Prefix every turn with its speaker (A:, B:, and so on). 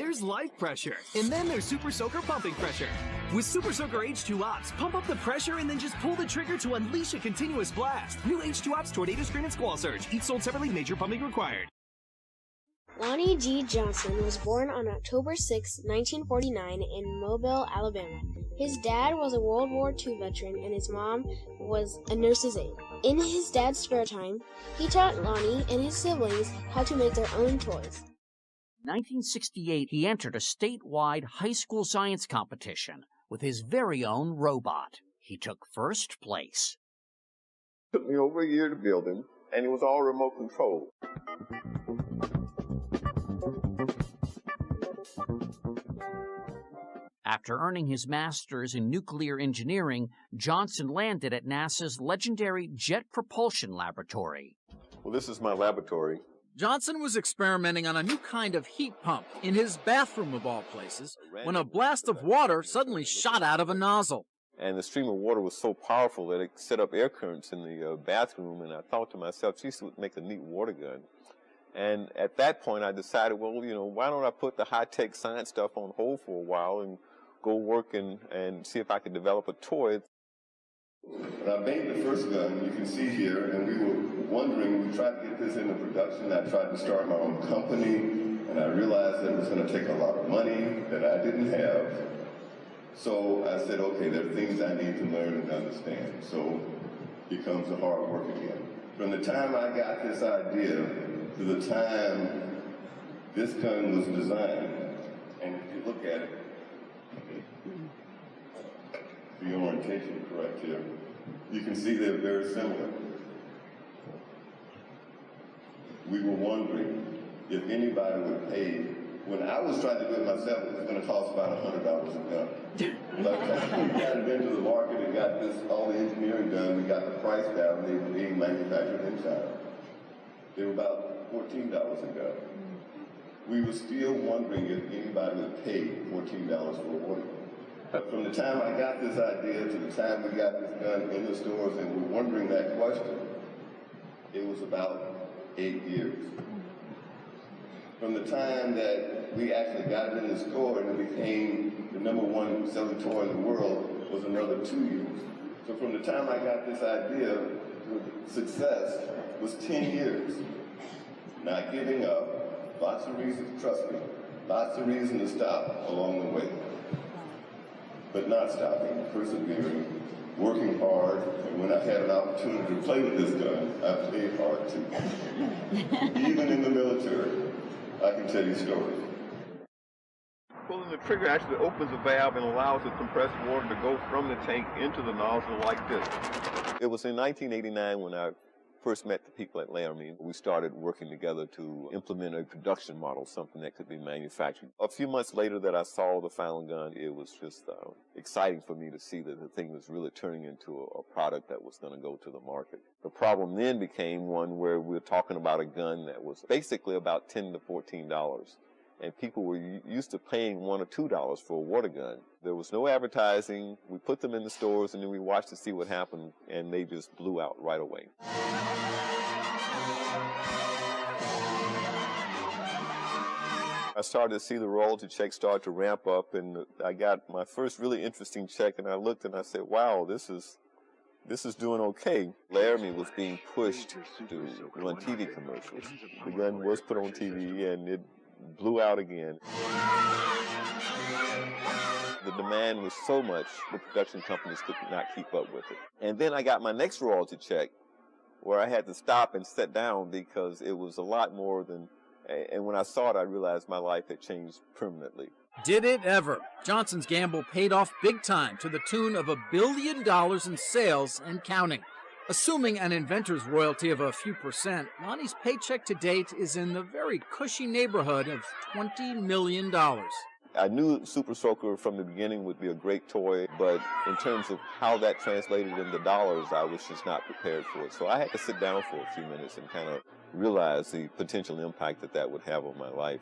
A: There's life pressure, and then there's Super Soaker pumping pressure. With Super Soaker H2 Ops, pump up the pressure and then just pull the trigger to unleash a continuous blast. New H2 Ops Tornado Screen and Squall Surge, each sold separately, major pumping required.
B: Lonnie G. Johnson was born on October 6, 1949 in Mobile, Alabama. His dad was a World War II veteran and his mom was a nurse's aide. In his dad's spare time, he taught Lonnie and his siblings how to make their own toys.
C: In 1968, he entered a statewide high school science competition with his very own robot. He took first place.
D: It took me over a year to build him, and it was all remote controlled.
C: After earning his master's in nuclear engineering, Johnson landed at NASA's legendary Jet Propulsion Laboratory.
D: Well, this is my laboratory.
E: Johnson was experimenting on a new kind of heat pump in his bathroom of all places when a blast of water suddenly shot out of a nozzle.
D: And the stream of water was so powerful that it set up air currents in the bathroom, and I thought to myself, geez, this would make a neat water gun. And at that point, I decided, well, why don't I put the high-tech science stuff on hold for a while and go work and see if I could develop a toy.
F: When I made the first gun, you can see here, and we were wondering, we tried to get this into production. I tried to start my own company, and I realized that it was going to take a lot of money that I didn't have. So I said, okay, there are things I need to learn and understand. So here comes the hard work again. From the time I got this idea to the time this gun was designed, and if you look at it, the orientation correct here, you can see they're very similar. We were wondering if anybody would pay. When I was trying to do it myself, it was going to cost about $100 a gun. By the time we got it into the market and got all the engineering done, we got the price down, they were being manufactured in China. They were about $14 a gun. We were still wondering if anybody would pay $14 for a water gun. But from the time I got this idea to the time we got this gun in the stores and we're wondering that question, it was about 8 years. From the time that we actually got it in the store and it became the #1 selling toy in the world was another 2 years. So from the time I got this idea to success was 10 years. Not giving up, lots of reasons, trust me, lots of reasons to stop along the way. But not stopping, persevering, working hard, and when I had an opportunity to play with this gun, I played hard too. Even in the military, I can tell you stories.
D: Pulling the trigger actually opens a valve and allows the compressed water to go from the tank into the nozzle like this. It was in 1989 when I first met the people at Laramie. We started working together to implement a production model, something that could be manufactured. A few months later that I saw the final gun, it was just exciting for me to see that the thing was really turning into a product that was going to go to the market. The problem then became one where we were talking about a gun that was basically about $10 to $14. And people were used to paying $1 or $2 for a water gun. There was no advertising. We put them in the stores, and then we watched to see what happened, and they just blew out right away. I started to see the royalty check start to ramp up, and I got my first really interesting check, and I looked and I said, wow, this is doing okay. Laramie was being pushed to run TV commercials. The gun was put on TV, and it blew out again. The demand was so much, the production companies could not keep up with it. And then I got my next royalty check where I had to stop and sit down because it was a lot more than, and when I saw it, I realized my life had changed permanently.
E: Did it ever? Johnson's gamble paid off big time to the tune of $1 billion in sales and counting. Assuming an inventor's royalty of a few percent, Lonnie's paycheck to date is in the very cushy neighborhood of $20 million.
D: I knew Super Soaker from the beginning would be a great toy, but in terms of how that translated into dollars, I was just not prepared for it. So I had to sit down for a few minutes and kind of realize the potential impact that would have on my life.